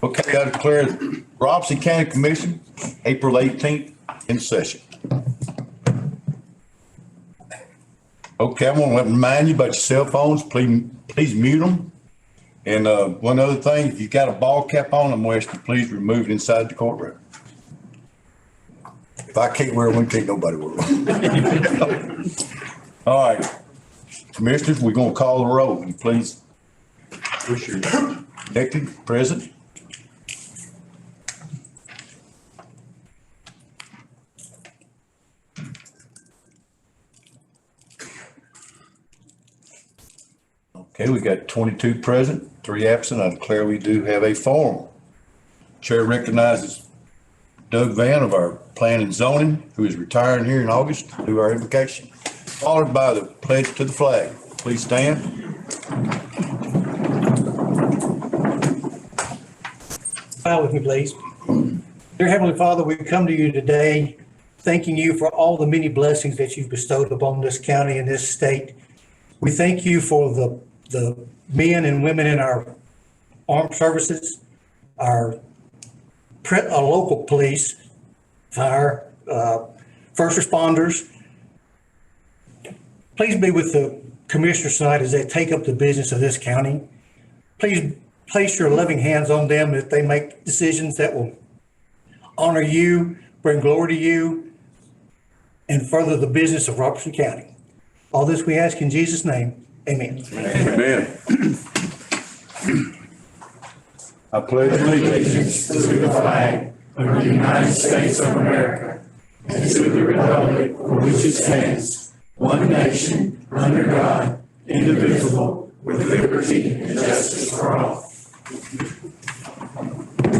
Okay, I declare the Robeson County Commission, April 18th in session. Okay, I want to remind you about your cell phones. Please mute them. And one other thing, if you got a ball cap on, I'm going to ask you please remove it inside the courtroom. If I can't wear one, can't nobody wear one. All right, commissioners, we're going to call the roll. Will you please? What's your elected president? Okay, we got 22 present, 3 absent. I declare we do have a quorum. Chair recognizes Doug Van of our Plan and Zoning, who is retiring here in August to do our invocation, followed by the pledge to the flag. Please stand. Bow with me, please. Dear Heavenly Father, we come to you today thanking you for all the many blessings that you've bestowed upon this county and this state. We thank you for the men and women in our armed services, our local police, fire, first responders. Please be with the commissioners tonight as they take up the business of this county. Please place your loving hands on them that they make decisions that will honor you, bring glory to you, and further the business of Robeson County. All this we ask in Jesus' name. Amen. Amen. I pledge allegiance to the flag of the United States of America and to the republic for which it stands, one nation, under God, indivisible, with liberty and justice for all.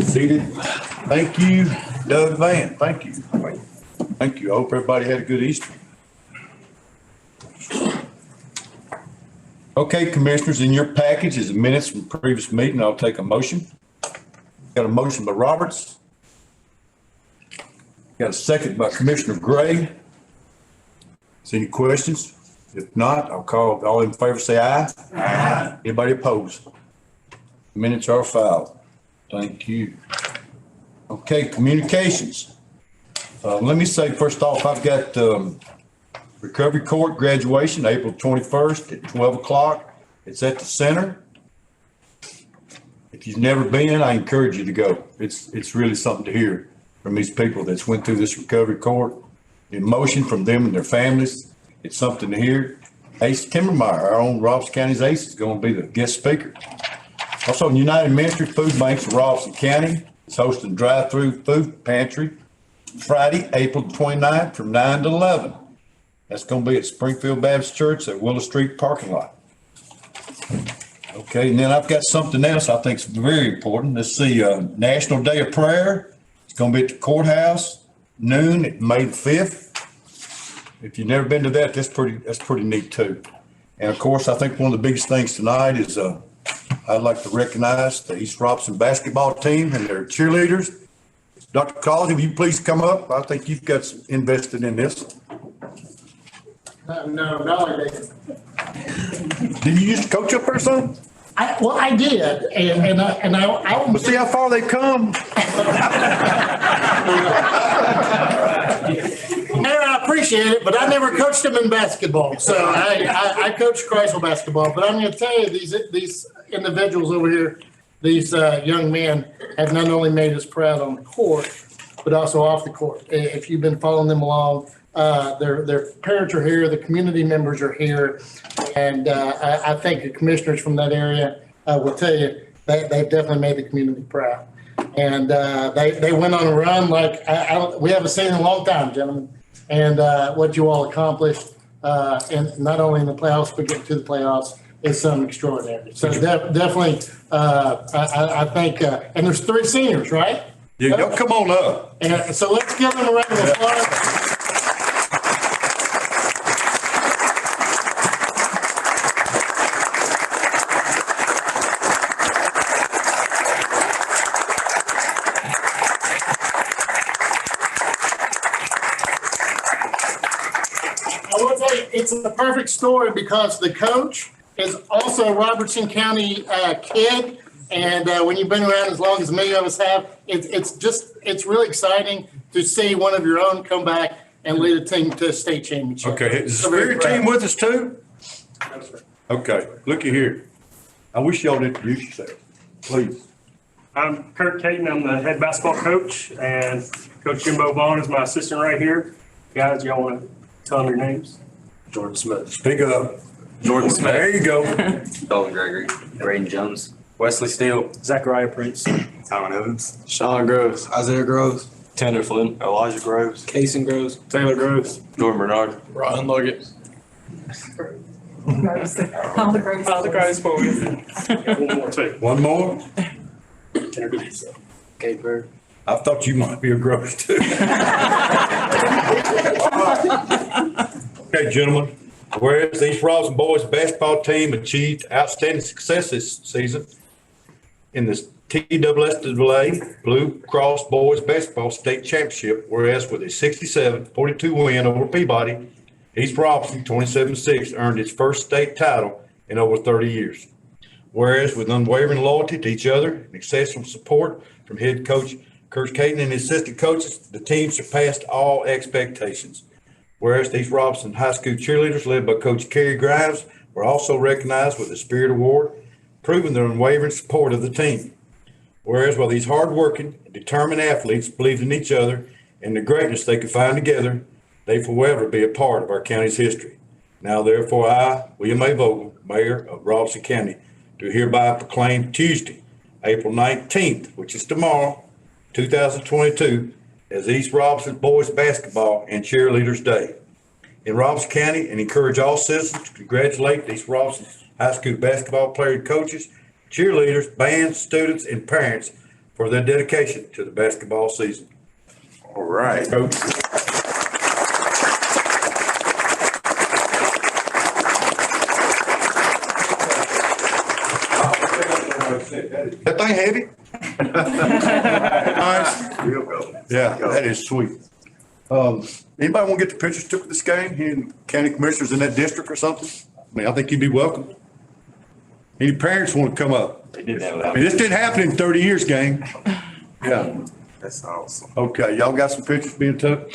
Seated. Thank you, Doug Van. Thank you. Thank you. I hope everybody had a good Easter. Okay, commissioners, in your package is the minutes from the previous meeting. I'll take a motion. Got a motion by Roberts. Got a second by Commissioner Gray. Is any questions? If not, I'll call all in favor, say aye. Aye. Anybody opposed? Minutes are filed. Thank you. Okay, communications. Let me say first off, I've got Recovery Court graduation, April 21st at 12 o'clock. It's at the center. If you've never been, I encourage you to go. It's really something to hear from these people that's went through this Recovery Court. The emotion from them and their families, it's something to hear. Ace Timmermeyer, our own Robeson County's ace, is going to be the guest speaker. Also, United Ministry Food Banks of Robeson County is hosting drive-through food pantry Friday, April 29th from 9 to 11. That's going to be at Springfield Baptist Church at Willow Street parking lot. Okay, and then I've got something else I think is very important. Let's see, National Day of Prayer. It's going to be at the courthouse, noon at May 5th. If you've never been to that, that's pretty neat too. And of course, I think one of the biggest things tonight is I'd like to recognize the East Robeson basketball team and their cheerleaders. Dr. Collins, if you please come up. I think you've got some invested in this. No, I didn't. Did you used to coach up there, son? I did, and I Well, see how far they've come. Mayor, I appreciate it, but I never coached them in basketball. So I coached Chrysler basketball. But I'm going to tell you, these individuals over here, these young men, have not only made us proud on the court, but also off the court. If you've been following them along, their parents are here, the community members are here, and I think the commissioners from that area will tell you they've definitely made the community proud. And they went on a run like we haven't seen in a long time, gentlemen. And what you all accomplished, and not only in the playoffs, but getting to the playoffs, is something extraordinary. So definitely, I think, and there's 3 seniors, right? Yeah, y'all come on up. And so let's give them a round of applause. It's a perfect story because the coach is also a Robertson County kid, And when you've been around as long as many of us have, it's really exciting to see one of your own come back and lead a team to a state championship. Okay, is the So very Spirit proud. team with us too? Okay, looky here. I wish y'all would introduce yourself, please. I'm Clerk. I'm the head basketball coach, and Coach Jimbo Vaughn is my assistant right here. Guys, y'all want to tell them your names? Jordan Smith. Speak up. Jordan Smith. There you go. Dalton Gregory. Braden Jones. Wesley Steele, Zachariah Prince. Tyron Evans, Sean Groves. Isaiah Groves, Tanner Flynn. Elijah Groves, Casey Groves. Taylor Groves. Jordan Bernard. Ryan Luggett. All the Groves. All the guys for you. One more too. One more? Introduce yourself. Kate Bird. I thought you might be a gross too. Okay, gentlemen, whereas the East Robinson boys basketball team achieved outstanding success this season in the TSSAA Blue Cross Boys Basketball State Championship, whereas with a 67-42 win over Peabody, East Robinson 27-6 earned its first state title in over 30 years. Whereas with unwavering loyalty to each other and exceptional support from head coach Coach Caton and his assistant coaches, the team surpassed all expectations. Whereas the East Robinson High School cheerleaders led by Coach Kerry Grimes were also recognized with the Spirit Award, proving their unwavering support of the team. Whereas while these hardworking and determined athletes believed in each other and the greatness they could find together, they forever be a part of our county's history. Now therefore I, William A. Vogel, Mayor of Robinson County, do hereby proclaim Tuesday, April 19th, which is tomorrow, 2022, as East Robinson Boys Basketball and Cheerleaders Day in Robinson County, and encourage all citizens to congratulate the East Robinson High School basketball player coaches, cheerleaders, bands, students, and parents for their dedication to the basketball season. All right, Coach. That thing heavy? Nice. Yeah, that is sweet. Anybody want to get the pictures took of this game? Any county commissioners in that district or something? I mean, I think you'd be welcome. Any parents want to come up? I mean, this didn't happen in 30 years, gang. Yeah. That's awesome. Okay, y'all got some pictures being took?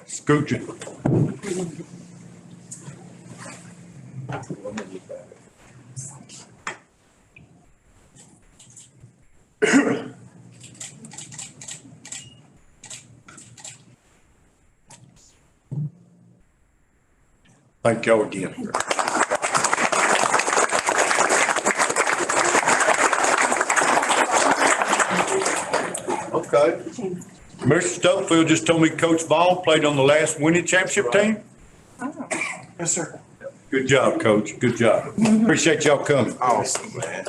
Scooch it. Thank y'all again. Okay. Commissioner Stubblefield just told me Coach Vaughn played on the last winning championship team. Yes, sir. Good job, Coach. Good job. Appreciate y'all coming. Awesome, man.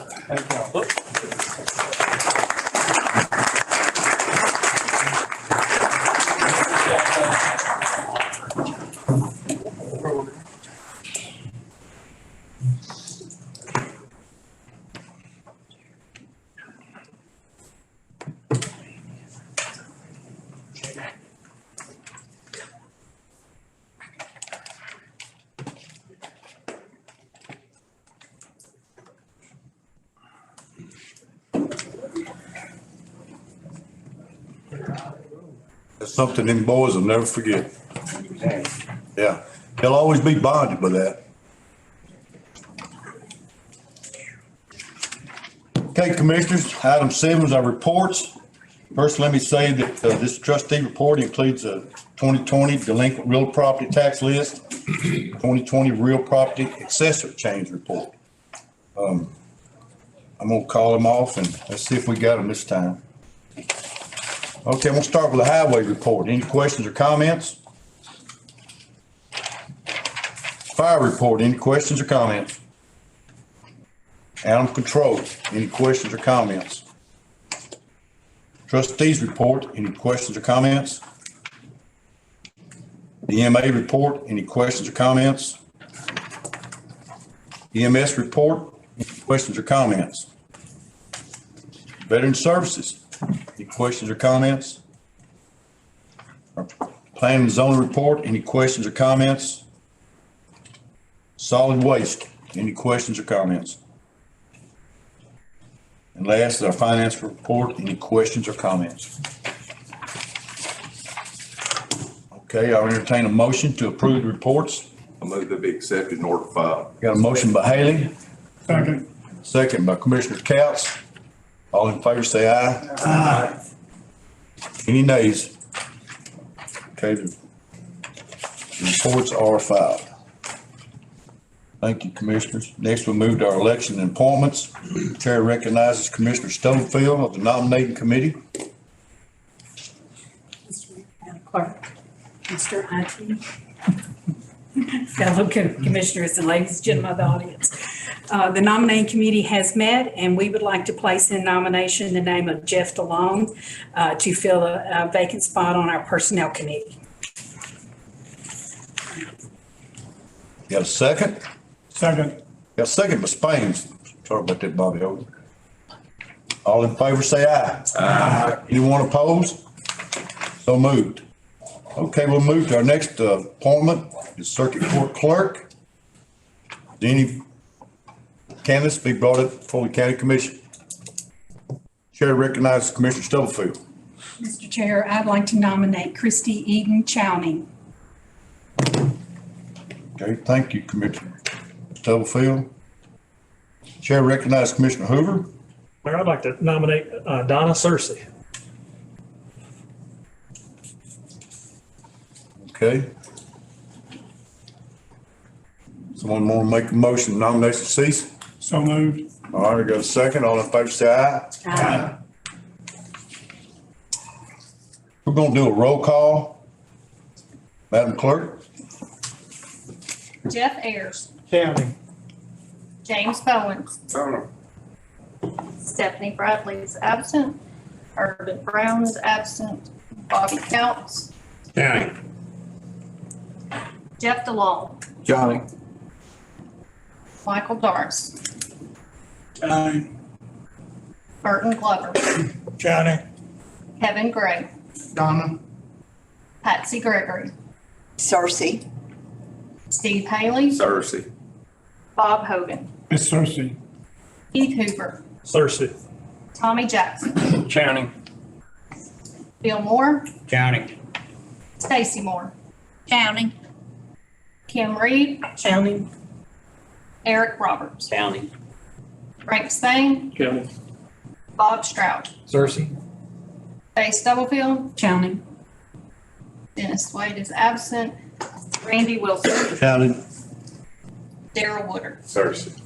That's something them boys will never forget. Yeah, they'll always be bonded by that. Okay, Commissioners, item 7 is our reports. First, let me say that this trustee report includes a 2020 delinquent real property tax list, 2020 real property accessory change report. I'm gonna call them off and let's see if we got them this time. Okay, I'm gonna start with the highway report. Any questions or comments? Fire report, any questions or comments? Animal control, any questions or comments? Trustees report, any questions or comments? EMA report, any questions or comments? EMS report, any questions or comments? Veteran Services, any questions or comments? Planning and zoning report, any questions or comments? Solid waste, Any questions or comments? And last, our finance report. Any questions or comments? Okay, I'll entertain a motion to approve the reports. I move to be accepted in order file. Got a motion by Haley, Second. second by Commissioner Couch. All in favor say aye. Aye. Any nays? Okay, the reports are filed. Thank you, Commissioners. Next, we'll move to our election and appointments. Chair recognizes Commissioner Stubblefield of the nominating committee. Madam Clerk, Mr. IT, fellow commissioners and ladies and gentlemen of the audience. The nominating committee has met, and we would like to place in nomination the name of Jeff DeLong to fill a vacant spot on our personnel committee. Got a second? Second. Got a second by Spain. Sorry about that, Bobby. All in favor say aye. Aye. Anyone opposed? So moved. Okay, we'll move to our next appointment, the Circuit Court Clerk. Any candidates be brought up before the County Commission? Chair recognizes Commissioner Stubblefield. Mr. Chair, I'd like to nominate Christy Eden Chowning. Okay, thank you, Commissioner Stubblefield. Chair recognizes Commissioner Hoover. Mayor, I'd like to nominate Donna Searcy. Okay. Someone want to make a motion, nomination cease? So moved. All right, we got a second. All in favor say aye. Aye. We're gonna do a roll call. Madam Clerk? Jeff Ayers, County. James Bowens, Stephanie Bradley is absent, Urban Brown is absent, Bobby Counts, County. Jeff DeLong, Johnny. Michael Darce, County. Burton Glover, County. Kevin Gray, Donna. Patsy Gregory, Cersei. Steve Haley, Cersei. Bob Hogan, Miss Cersei. Keith Hoover, Searcy. Tommy Jackson, County. Bill Moore, County. Stacy Moore, County. Kim Reed, Chowning. Eric Roberts, County. Frank Spain, County. Bob Stroud, Cersei. Faye Stubblefield, Chowning. Dennis Wade is absent, Randy Wilson, County. Darrell Woodard. Cersei.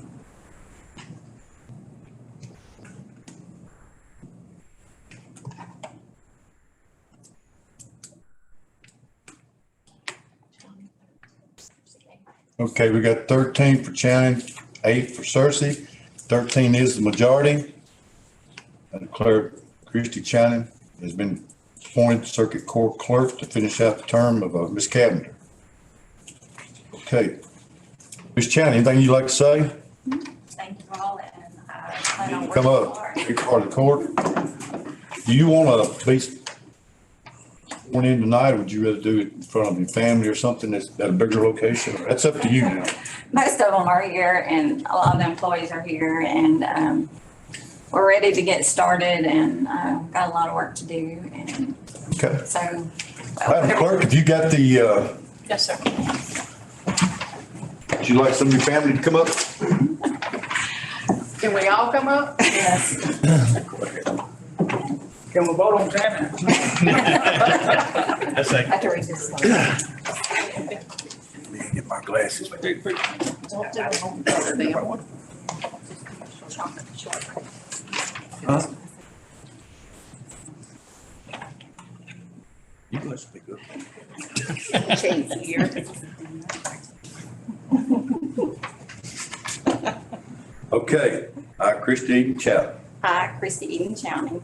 Okay, we got 13 for Channing, 8 for Cersei. 13 is the majority. I declare Christy Channing has been appointed Circuit Court Clerk to finish out the term of Ms. Cavender. Okay. Ms. Channing, anything you'd like to say? Thank you all, and I plan on Come working up, hard. be part of the court. Do you want to be sworn in tonight, or would you rather do it in front of your family or something that's at a bigger location? That's up to you now. Most of them are here, and a lot of the employees are here, and we're ready to get started, and got a lot of work to do, and Okay. so. Madam Clerk, have you got the, Yes, sir. would you like some of your family to come up? Can we all come up? Yes. Can we vote on Shannon? I have to read this. Get my glasses. Don't do the whole thing. Huh? You guys speak up. Change here. Okay, I, Christine Chapman. Hi, Christy Eden Chowning.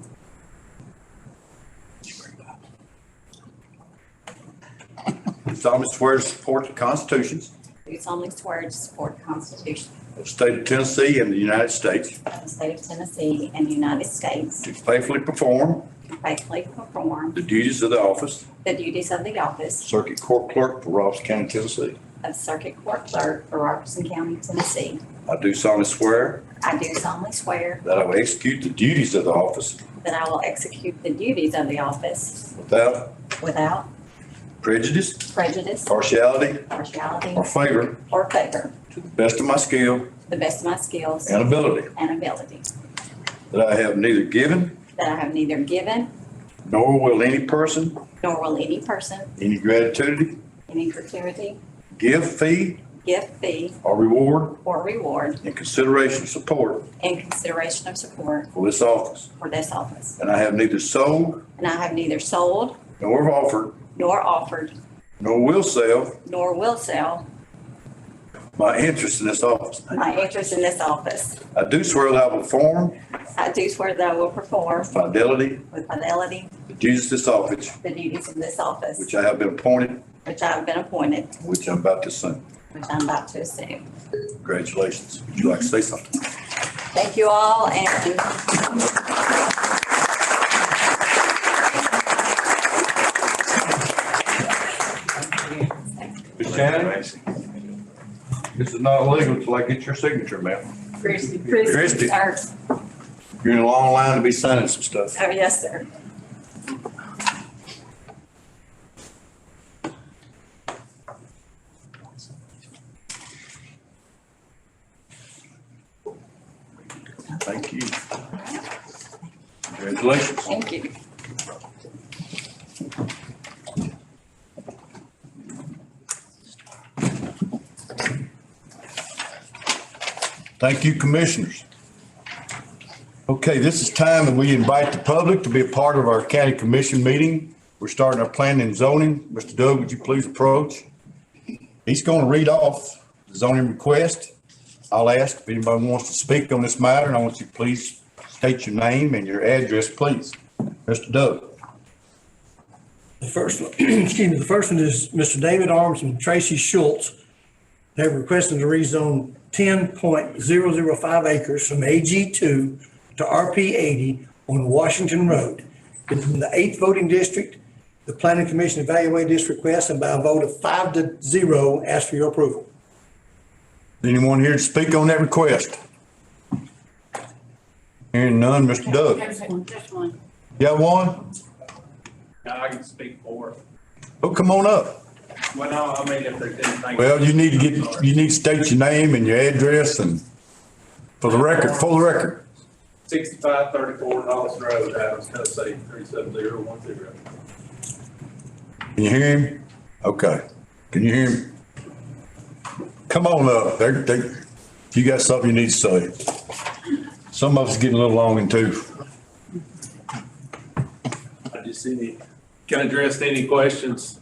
solemnly swear to support the constitutions Do solemnly swear to support the Constitution of the state of Tennessee and the United States, of the state of Tennessee and the United States, to faithfully perform and faithfully perform the duties of the office the duties of the office Circuit Court Clerk for Ross County, Tennessee, of Circuit Court Clerk for Robertson County, Tennessee. I do solemnly swear I do solemnly swear that I will execute the duties of the office that I will execute the duties of the office without without prejudice, prejudice, partiality, partiality, or favor, or favor, to the best of my skill to the best of my skills and ability, and ability, that I have neither given that I have neither given nor will any person nor will any person, any gratuity, any gratuity, give, fee, gift, fee, or reward or reward in consideration of support in consideration of support for this office. for this office. And I have neither sold And I have neither sold nor offered nor offered nor will sell nor will sell my interest in this office. my interest in this office. I do swear that I will perform I do swear that I will perform fidelity with fidelity the duties of this office the duties of this office, which I have been appointed, which I have been appointed, which I'm about to assume. which I'm about to assume. Congratulations. Would you like to say something? Thank you all, and Ms. Channing, this is not legal until I get your signature, ma'am. Christie. Christie. You're in a long line to be signing some stuff. Oh, yes, sir. Thank you. Congratulations. Thank you. Thank you, commissioners. Okay, this is time that we invite the public to be a part of our county commission meeting. We're starting our planning and zoning. Mr. Doug, would you please approach? He's going to read off the zoning request. I'll ask if anybody wants to speak on this matter, and I want you to please state your name and your address, please. Mr. Doug. The first one, the first one is Mr. David Arms and Tracy Schultz. They're requesting to rezone 10.005 acres from AG2 to RP 80 on Washington Road. It's in the 8th voting district. The planning commission evaluated this request and by a vote of 5-0 asked for your approval. Anyone here to speak on that request? Hearing none, Mr. Doug. Just one. You got one? I can speak for it. Oh, come on up. Well, no, I mean, if there's anything. Well, you need to state your name and your address and for the record. 6534 Hollis Road, Adams, Tennessee, 37010. Can you hear him? Okay. Can you hear him? Come on up. You got something you need to say. Some of us getting a little long in tooth. I just can address any questions.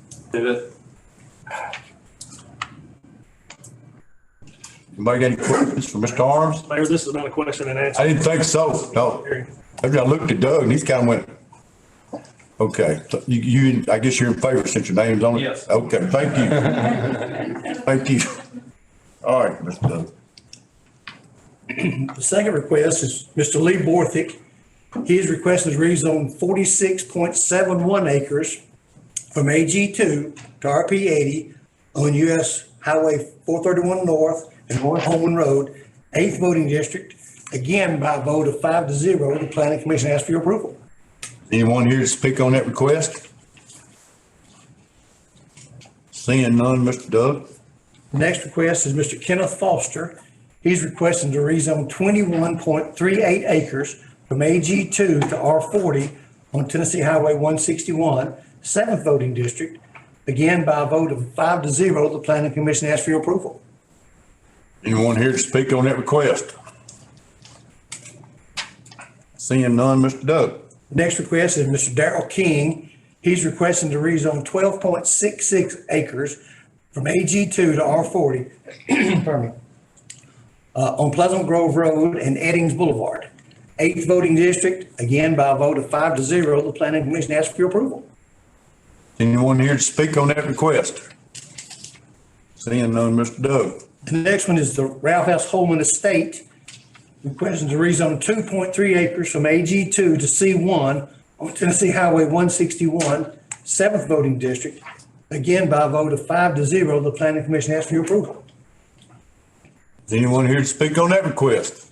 Anybody got any questions for Mr. Arms? Mayor, this is not a question and answer. I didn't think so. No. I looked at Doug and he's kind of went, okay. So you, I guess you're in favor since your name's on it? Yes. Okay, thank you. Thank you. All right, Mr. Doug. The second request is Mr. Lee Borthwick. His request is rezone 46.71 acres from AG2 to RP 80 on US Highway 431 North and North Holman Road, 8th voting district. Again, by a vote of 5-0, the planning commission asks for your approval. Anyone here to speak on that request? Seeing none, Mr. Doug. The next request is Mr. Kenneth Foster. He's requesting to rezone 21.38 acres from AG2 to R40 on Tennessee Highway 161, 7th voting district. Again, by a vote of 5-0, the planning commission asks for your approval. Anyone here to speak on that request? Seeing none, Mr. Doug. The next request is Mr. Darrell King. He's requesting to rezone 12.66 acres from AG2 to R40, pardon me, on Pleasant Grove Road and Eddings Boulevard. 8th voting district, again by a vote of 5-0, the planning commission asks for your approval. Anyone here to speak on that request? Seeing none, Mr. Doug. The next one is the Ralph S. Holman Estate, requesting to rezone 2.3 acres from AG2 to C1 on Tennessee Highway 161, 7th voting district. Again, by a vote of 5-0, the planning commission asks for your approval. Is anyone here to speak on that request?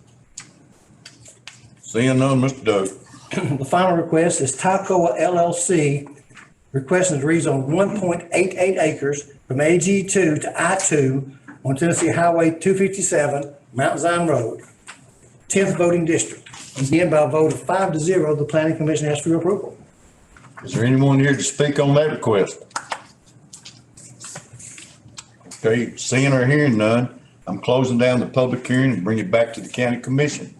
Seeing none, Mr. Doug. The final request is Talcoa LLC requesting to rezone 1.88 acres from AG2 to I2 on Tennessee Highway 257, Mount Zion Road, 10th voting district. Again, by a vote of 5-0, the planning commission asks for your approval. Is there anyone here to speak on that request? Okay, seeing or hearing none, I'm closing down the public hearing and bring it back to the county commission.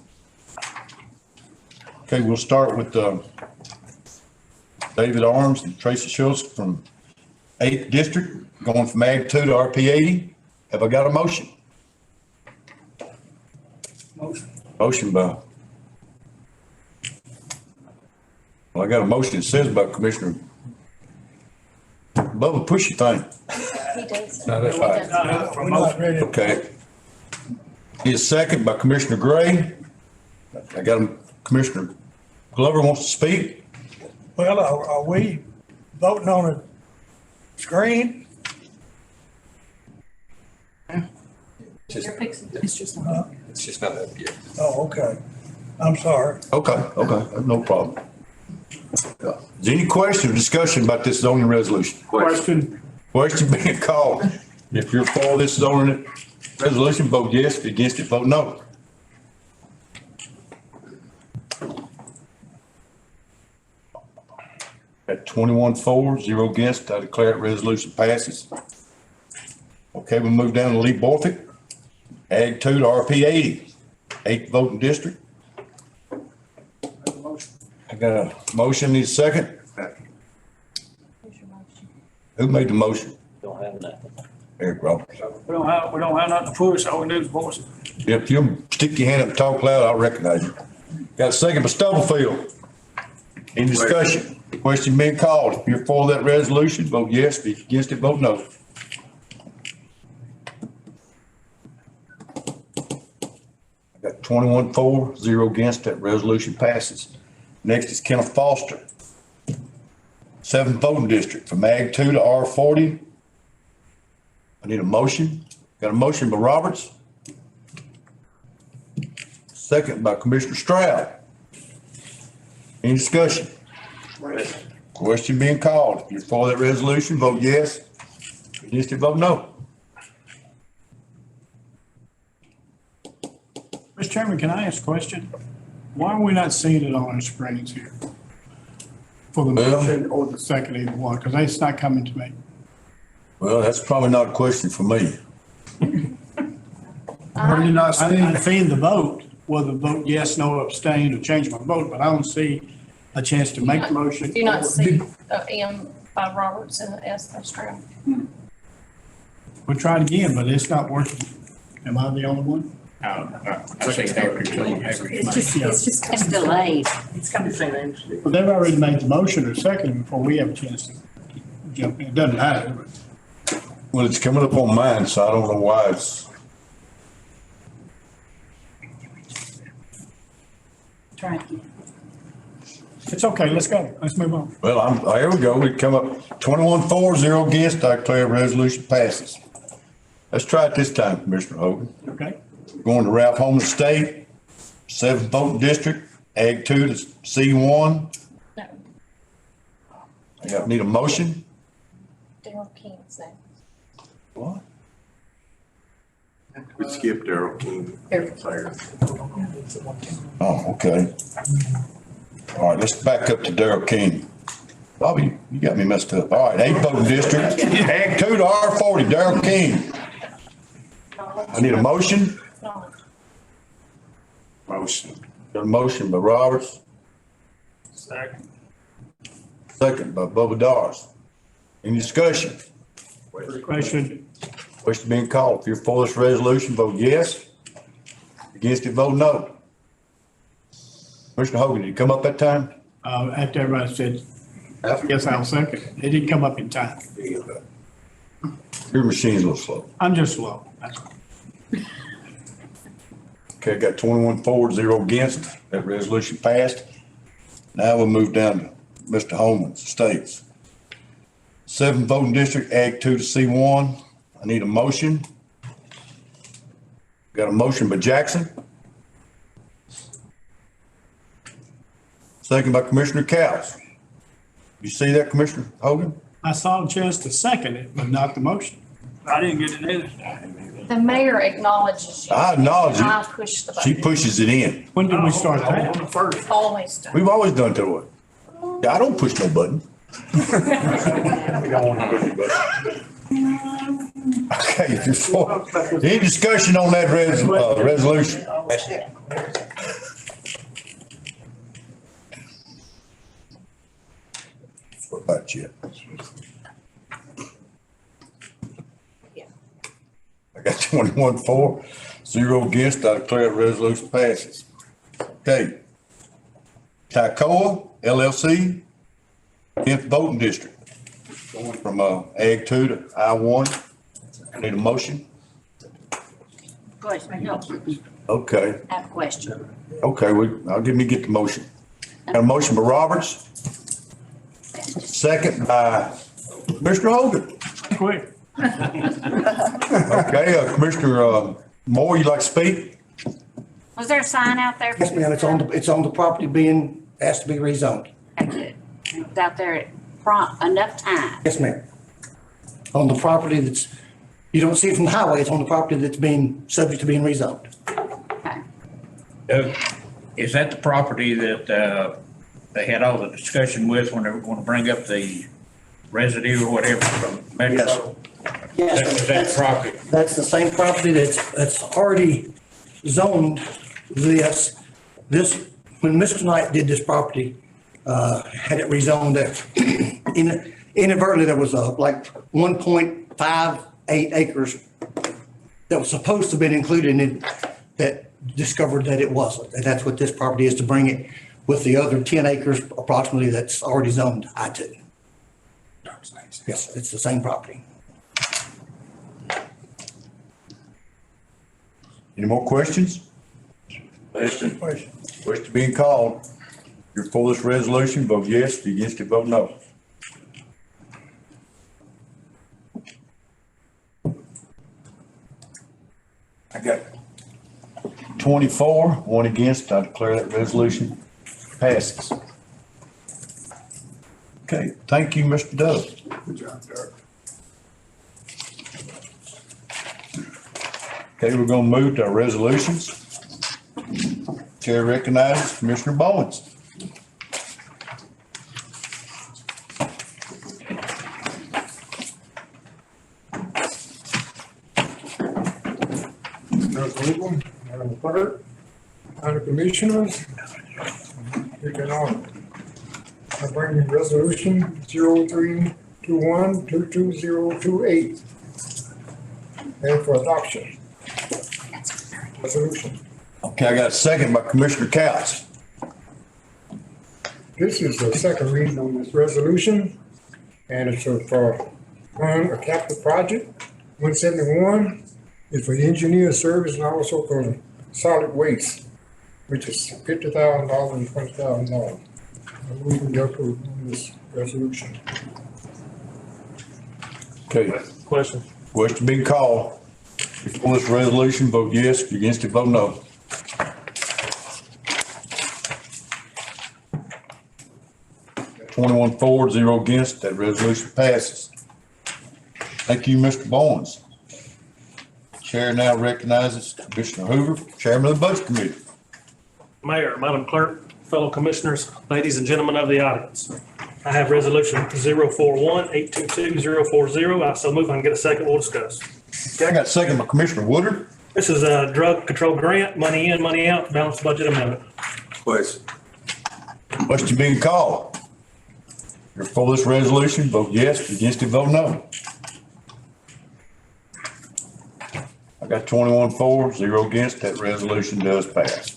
Okay, we'll start with David Arms and Tracy Schultz from 8th District, going from Ag 2 to RP 80. Have I got a motion? Motion by. Well, I got a motion that says by Commissioner. Bubba, push your thing. He does. No, that's fine. We're not ready. Okay. His second by Commissioner Gray. I got him, Commissioner Glover wants to speak. Well, are we voting on a screen? It's just. It's just not up yet. Oh, okay. I'm sorry. Okay, no problem. Is there any question or discussion about this zoning resolution? Question. Question being called. If you're for this zoning resolution, vote yes. If you're against it, vote no. At 21-4, 0 against, I declare that resolution passes. Okay, we'll move down to Lee Borthwick. Ag 2 to RP 80, 8th voting district. I got a motion, need a second? Who made the motion? Don't have nothing. Eric Roberts. We don't have nothing to push. All we do is voice. If you stick your hand up and talk loud, I'll recognize you. Got a second by Stubblefield. Any discussion? Question being called. If you're for that resolution, vote yes. If you're against it, vote no. I got 21-4, 0 against, that resolution passes. Next is Kenneth Foster. 7th voting district from Ag 2 to R40. I need a motion. Got a motion by Roberts. Second by Commissioner Stroud. Any discussion? Question being called. If you're for that resolution, vote yes. If you're against it, vote no. Mr. Chairman, can I ask a question? Why are we not seeing it on our screens here? For the Well- motion or the second, either one, because it's not coming to me. Well, that's probably not a question for me. I've seen the vote, whether vote yes, no, abstain, or change my vote, but I don't see a chance to make the motion. Do you not see M by Roberts and S by Stroud? We'll try it again, but it's not working. Am I the only one? It's just kind of delayed. It's coming through. Well, they've already made the motion or second before we have a chance to jump in. It doesn't matter, but Well, it's coming up on mine, so I don't know why it's, Try it again. it's okay. Let's go. Let's move on. well, here we go. We come up 21-4, 0 against. I declare resolution passes. Let's try it this time, Commissioner Hogan. Okay? Going to Ralph Holman Estate, 7th voting district, Ag 2 to C1. No, Need a motion? Darrell King's name. What? We skipped Darrell King. Oh, okay. All right, let's back up to Darrell King. Bobby, you got me messed up. All right, 8th voting district, Ag 2 to R40, Darrell King. I need a motion. Motion. Got a motion by Roberts, Second. second by Bubba Dawes. Any discussion? Question. Question being called. If you're for this resolution, vote yes. Against it, vote no. Commissioner Hogan, did you come up that time? After everybody said, yes, I'll second. It didn't come up in time. Your machine's a little slow. I'm just slow. That's all. Okay, got 21-4, 0 against. That resolution passed. Now we'll move down to Mr. Holman's estates. 7 voting district, Ag 2 to C1. I need a motion. Got a motion by Jackson. Second by Commissioner Cowles. You see that, Commissioner Hogan? I saw a chance to second it, but not the motion. I didn't get it either. The mayor acknowledges you. I acknowledge I it. push the She button. pushes it in. When did we start that? First. Always done. We've always done to it. Yeah, I don't push no button. Okay, any discussion on that resolution? What about you? I got 21 for, 0 against. I declare the resolution passes. Okay. Tycoa LLC, 10th voting district. Going from Ag 2 to I1. I need a motion. Go ahead. Okay, I have a question. okay, I'll get the motion. Got a motion by Roberts. Second by Commissioner Hogan. Quick. Okay, Commissioner Moore, you like to speak? Was there a sign out there? Yes, ma'am, it's on the property being asked to be rezoned. Okay, good. It's out there at prompt enough time. Yes, ma'am. On the property that's, you don't see it from the highway, it's on the property that's being, subject to being rezoned. Okay. Is that the property that they had all the discussion with when they were going to bring up the residue or whatever from Metro? Yes. Is that property? That's the same property that's already zoned this, when Mr. Knight did this property, had it rezoned there. Inadvertently, there was like 1.58 acres that was supposed to have been included in it that discovered that it wasn't. And that's what this property is, to bring it with the other 10 acres approximately that's already zoned I-2. Yes, it's the same property. Any more questions? Question being called. If you're for this resolution, vote yes. If you're against it, vote no. I got 24, 1 against. I declare that resolution passes. Okay, thank you, Mr. Dove. Good job, Derek. Okay, we're gonna move to our resolutions. Chair recognizes Commissioner Bowens. Madam Clerk, County Commissioners, you can all, I bring you resolution 0321-22028. And for adoption. Resolution. Okay, I got a second by Commissioner Cowles. This is the second reading on this resolution, and it's for a capital project. 171 is for the engineer service and also for solid waste, which is $50,000 and $20,000. I'm moving to approve this resolution. Okay, Question. question being called. If for this resolution, vote yes. If you're against it, vote no. Twenty-one for, 0 against. That resolution passes. Thank you, Mr. Bowens. Chair now recognizes Commissioner Hoover, Chairman of the Budget Committee. Mayor, Madam Clerk, fellow commissioners, ladies and gentlemen of the audience. I have resolution 041-822-040. I so move. I can get a second. We'll discuss. Okay, I got a second by Commissioner Woodard. This is a drug control grant, money in, money out, balanced budget amendment. Question. Question being called. If you're for this resolution, vote yes. If you're against it, vote no. I got 21 for, 0 against. That resolution does pass.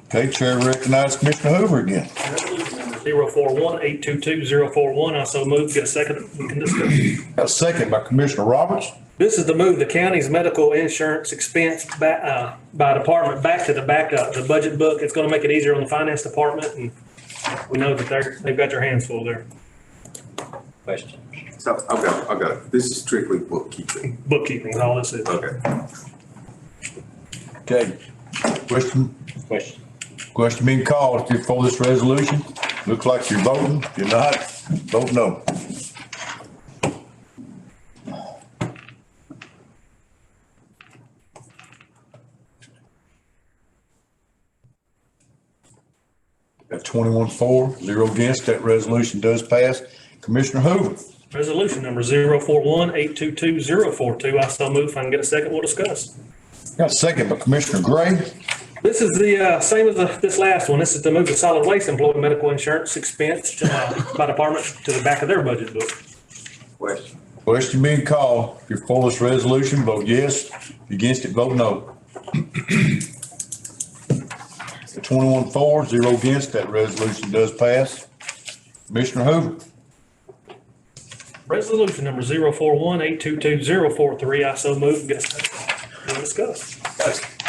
Okay, Chair recognizes Commissioner Hoover again. 041-822-041. I so move. Get a second. We can discuss. Got a second by Commissioner Roberts. This is to move the county's medical insurance expense back, by department back to the budget book. It's going to make it easier on the finance department, and we know that they've got their hands full there. Question. So, I got it. This is strictly bookkeeping. Bookkeeping, is all this is. Okay. Okay. Question, Question. question being called. If you're for this resolution, looks like you're voting. If you're not, vote no. Got 21-4, 0 against. That resolution does pass. Commissioner Hoover. Resolution number 041-822-042. I so move. If I can get a second, we'll discuss. Got a second by Commissioner Gray. This is the same as this last one. This is to move the solid waste employee medical insurance expense by department to the back of their budget book. Question. Question being called. If you're for this resolution, vote yes. If you're against it, vote no. 21-4, 0 against. That resolution does pass. Commissioner Hoover. Resolution number 041-822-043. I so move. Get a second. We'll discuss.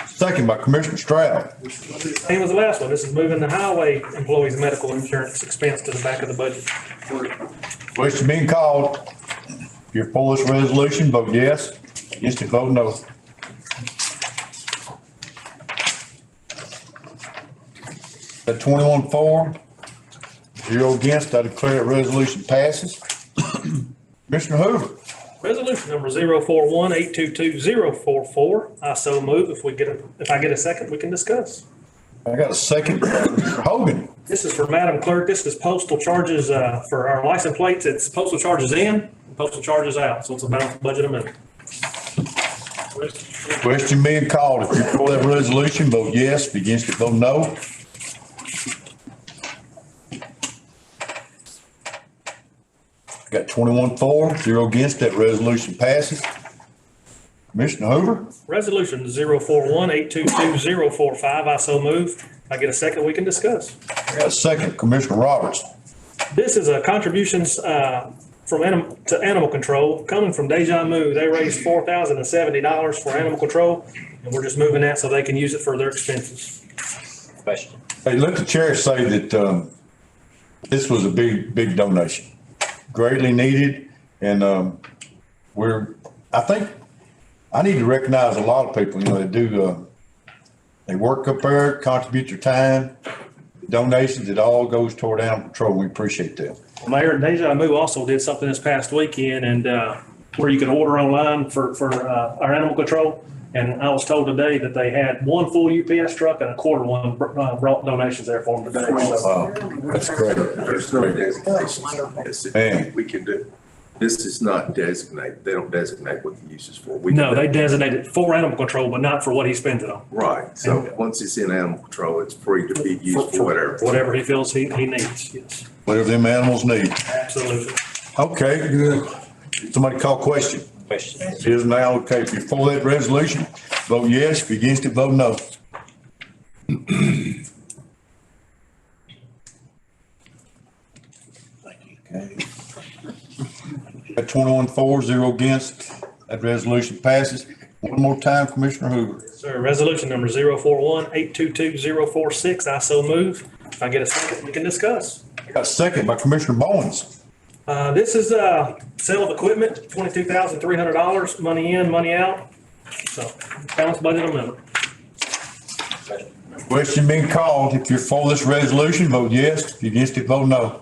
Second by Commissioner Stroud. Same as the last one. This is moving the highway employees' medical insurance expense to the back of the budget. Question being called. If you're for this resolution, vote yes. Against it, vote no. At 21-4, 0 against, I declare that resolution passes. Commissioner Hoover. Resolution number 041-822-044. I so move. If I get a second, we can discuss. I got a second. Mr. Hogan. This is for Madam Clerk. This is postal charges for our license plates. It's postal charges in, and postal charges out. So it's a balanced budget amendment. Question being called. If you're for that resolution, vote yes. If against it, vote no. Got 21-4, 0 against. That resolution passes. Commissioner Hoover. Resolution 041-822-045. I so move. If I get a second, we can discuss. I got a second. Commissioner Roberts. This is a contributions to animal control coming from Deja Mu. They raised $4,070 for animal control, and we're just moving that so they can use it for their expenses. Question. Hey, let the chair say that this was a big donation. Greatly needed, and I think I need to recognize a lot of people, they do, they work up there, contribute their time, donations, it all goes toward animal control. We appreciate that. Mayor, Deja Mu also did something this past weekend, and where you can order online for our animal control. And I was told today that they had one full UPS truck and a quarter one brought donations there for them today. So, Wow, that's great. There's no designation. Man. We can do. This is not designated. They don't designate what the use is for. no, they designated for animal control, but not for what he spends it on. Right. So once it's in animal control, it's free to be used for whatever. Whatever he feels he needs, yes. Whatever them animals need. Absolutely. Okay, good. Somebody call question. Question. It is now, okay, if you're for that resolution, vote yes. If you're against it, vote no. Okay. At 21-4, 0 against, that resolution passes. One more time, Commissioner Hoover. Sir, resolution number 041-822-046. I so move. If I get a second, we can discuss. Got a second by Commissioner Bowens. This is sale of equipment, $22,300, money in, money out. So balanced budget amendment. Question being called. If you're for this resolution, vote yes. If you're against it, vote no.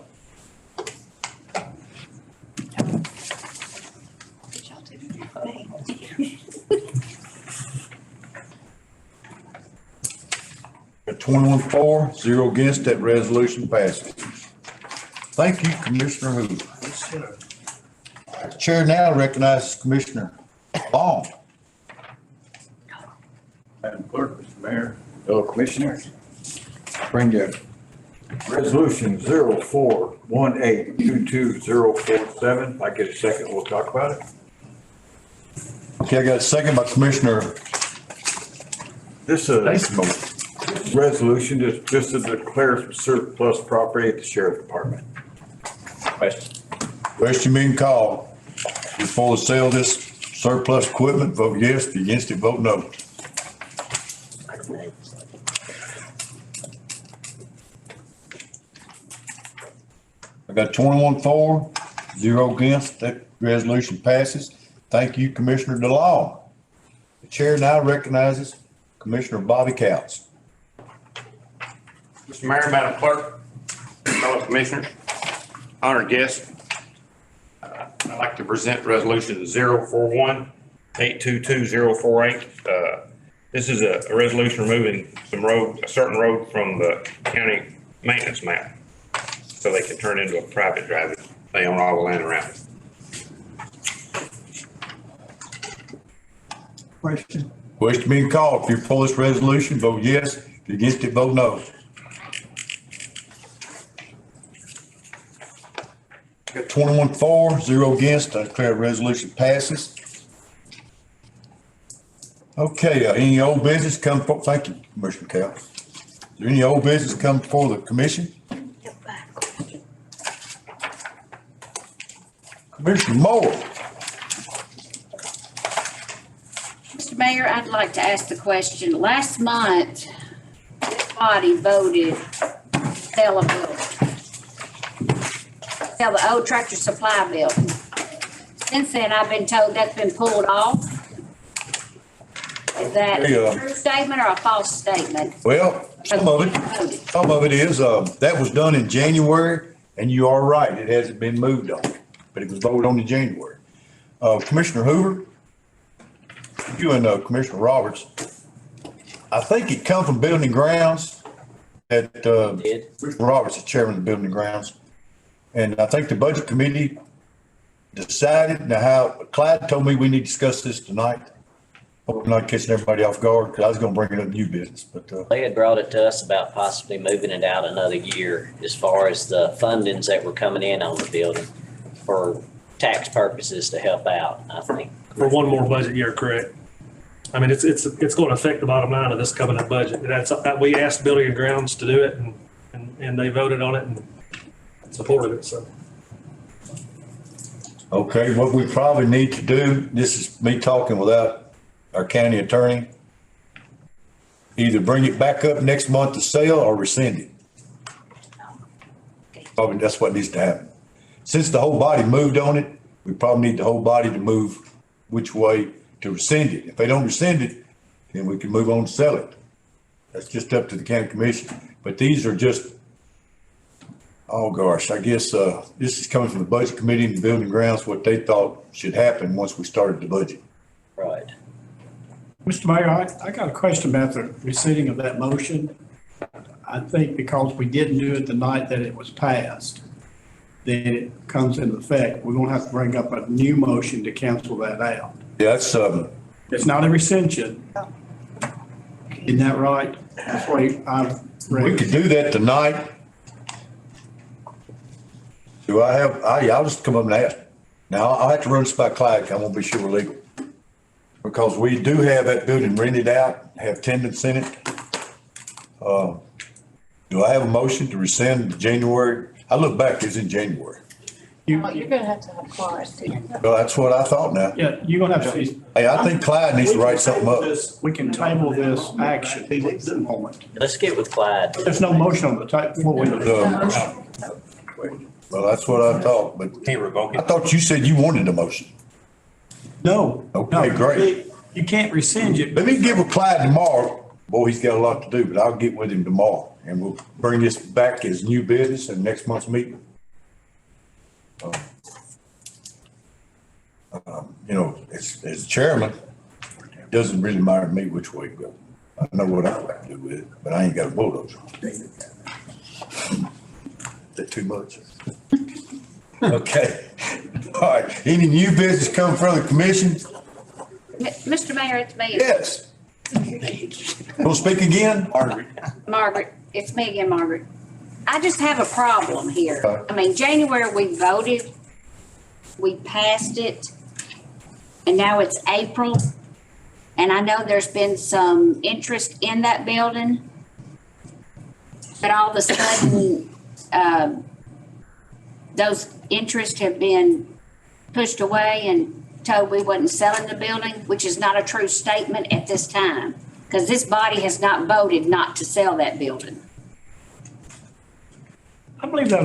At 21-4, 0 against, that resolution passes. Thank you, Commissioner Hoover. The chair now recognizes Commissioner Long. Madam Clerk, Mr. Mayor, fellow commissioners, bring you resolution 041822-047. If I get a second, we'll talk about it. Okay, I got a second by Commissioner. This resolution is just to declare some surplus property at the sheriff's department. Question. Question being called. Before the sale of this surplus equipment, vote yes. If you're against it, vote no. I got 21-4, zero against. That resolution passes. Thank you, Commissioner DeLaw. The chair now recognizes Commissioner Bobby Couts. Mr. Mayor, Madam Clerk, fellow commissioners, honored guests, I'd like to present resolution 041-822-048. This is a resolution removing a certain road from the county maintenance map so they can turn into a private driveway. They own all the land around it. Question. Question being called. If you're for this resolution, vote yes. If you're against it, vote no. 21-4, zero against. I declare the resolution passes. Okay, any old business come for, thank you, Commissioner Cal. Is there any old business come before the commission? Commissioner Moore. Mr. Mayor, I'd like to ask the question. Last month, this body voted to sell a building. Sell the old Tractor Supply building. Since then, I've been told that's been pulled off. Is that a true statement or a false statement? Well, some of it is, that was done in January, and you are right, it hasn't been moved on, but it was voted on in January. Commissioner Hoover, you and Commissioner Roberts, I think it come from Building Grounds that, Commissioner Roberts is chairman of Building Grounds. And I think the Budget Committee decided, now how, Clyde told me we need to discuss this tonight. Hope I'm not catching everybody off guard, because I was gonna bring it up new business, but, They had brought it to us about possibly moving it out another year as far as the fundings that were coming in on the building for tax purposes to help out, I think. For one more budget year, correct? I mean, it's going to affect the bottom line of this coming up budget. We asked Building and Grounds to do it and they voted on it and supported it, so. okay, what we probably need to do, this is me talking without our county attorney, either bring it back up next month to sale or rescind it. Probably that's what needs to happen. Since the whole body moved on it, we probably need the whole body to move which way to rescind it. If they don't rescind it, then we can move on to sell it. That's just up to the county commission. But these are just, oh gosh, I guess this is coming from the Budget Committee and the Building Grounds, what they thought should happen once we started the budget. Right. Mr. Mayor, I got a question about the rescinding of that motion. I think because we didn't do it the night that it was passed, then it comes into effect. We're gonna have to bring up a new motion to cancel that out. Yeah, that's, It's not a rescission. Isn't that right? That's what I've read. we could do that tonight. Do I have, I'll just come up and ask. Now, I'll have to run this by Clyde, I won't be sure we're legal. Because we do have that building rented out, have tenants in it. Do I have a motion to rescind January? I look back, it's in January. You're gonna have to have clause too. Well, that's what I thought now. Yeah, you're gonna have to. Hey, I think Clyde needs to write something up. We can table this action at the moment. Let's get with Clyde. There's no motion on the floor. Well, that's what I thought, but Can't revoke I it. thought you said you wanted a motion. No. Okay, no, great. You can't rescind it. Let me get with Clyde tomorrow. Boy, he's got a lot to do, but I'll get with him tomorrow and we'll bring this back as new business in next month's meeting. You know, as chairman, it doesn't really matter to me which way it goes. I know what I'd like to do with it, but I ain't got a bulldozer. Is that too much? Okay. All right. Any new business come from the commission? Mr. Mayor, it's me. Yes. Want to speak again? Margaret, it's me again, Margaret. I just have a problem here. I mean, January we voted, we passed it, and now it's April. And I know there's been some interest in that building, but all of a sudden, those interests have been pushed away and told we wasn't selling the building, which is not a true statement at this time, because this body has not voted not to sell that building. I believe that,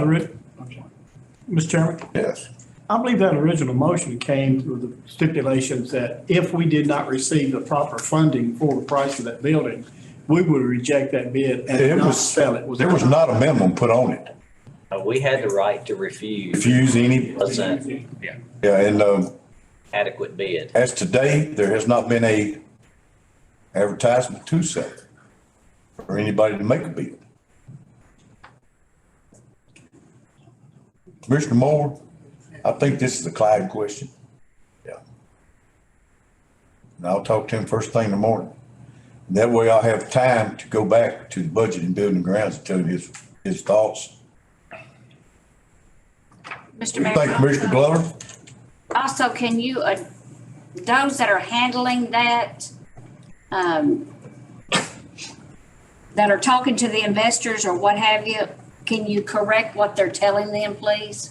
Mr. Chairman. Yes. I believe that original motion came through the stipulations that if we did not receive the proper funding for the price of that building, we would reject that bid It and not was- sell it. There was not a minimum put on it. We had the right to refuse. Refuse any, Wasn't yeah, and, adequate bid. as today, there has not been a advertisement to sell it or anybody to make a bid. Commissioner Moore, I think this is a Clyde question. Yeah. And I'll talk to him first thing in the morning. That way I'll have time to go back to the budget and building and grounds and tell him his thoughts. Mr. Mayor. Thank you, Commissioner Glover. Also, can you, those that are handling that, that are talking to the investors or what have you, can you correct what they're telling them, please?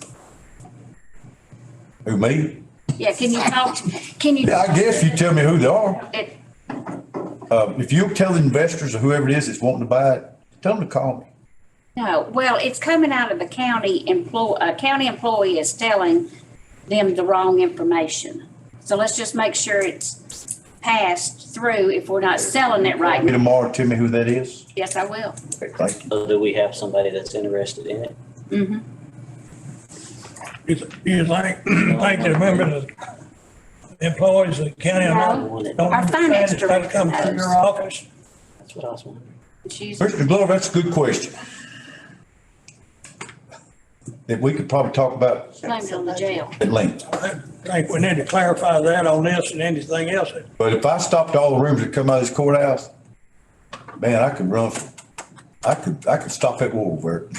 Who, me? Yeah, can you talk, can you? Yeah, I guess you tell me who they are. It- If you tell the investors or whoever it is that's wanting to buy it, tell them to call me. No, well, it's coming out of the county a county employee is telling them the wrong information. So let's just make sure it's passed through if we're not selling it right Me now. tomorrow, tell me who that is. Yes, I will. Okay, thank you. So do we have somebody that's interested in it? Mm-hmm. You think the members of employees of the county No. Our finance director come through knows. your office? That's what I was wondering. Mr. Glover, that's a good question. That we could probably talk about Blamed on the jail. at length. I think we need to clarify that on this and anything else. But if I stopped all the rooms that come out of this courthouse, man, I could run, I could stop that war work.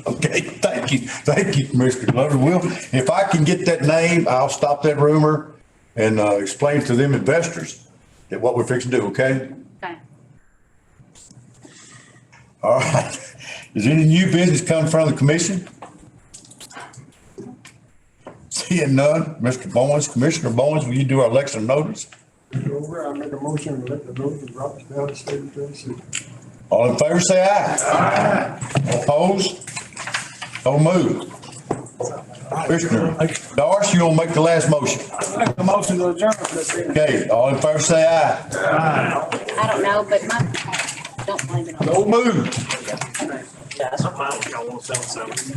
Okay, thank you, Mr. Glover. If I can get that name, I'll stop that rumor and explain to them investors that what we're fixing to do, okay? Okay. All right. Is any new business come from the commission? Seeing none, Mr. Bowens, Commissioner Bowens, will you do our election notice? Over, I make a motion to let the vote be brought down to state of Tennessee. All in favor, say aye. Aye. Opposed? So moved. Commissioner Darcy, you want to make the last motion? Make a motion to adjourn, Mr. Chairman. Okay, all in favor, say aye. I don't know, but don't blame it on. So moved. Guys, I'm fine if y'all want to sell something.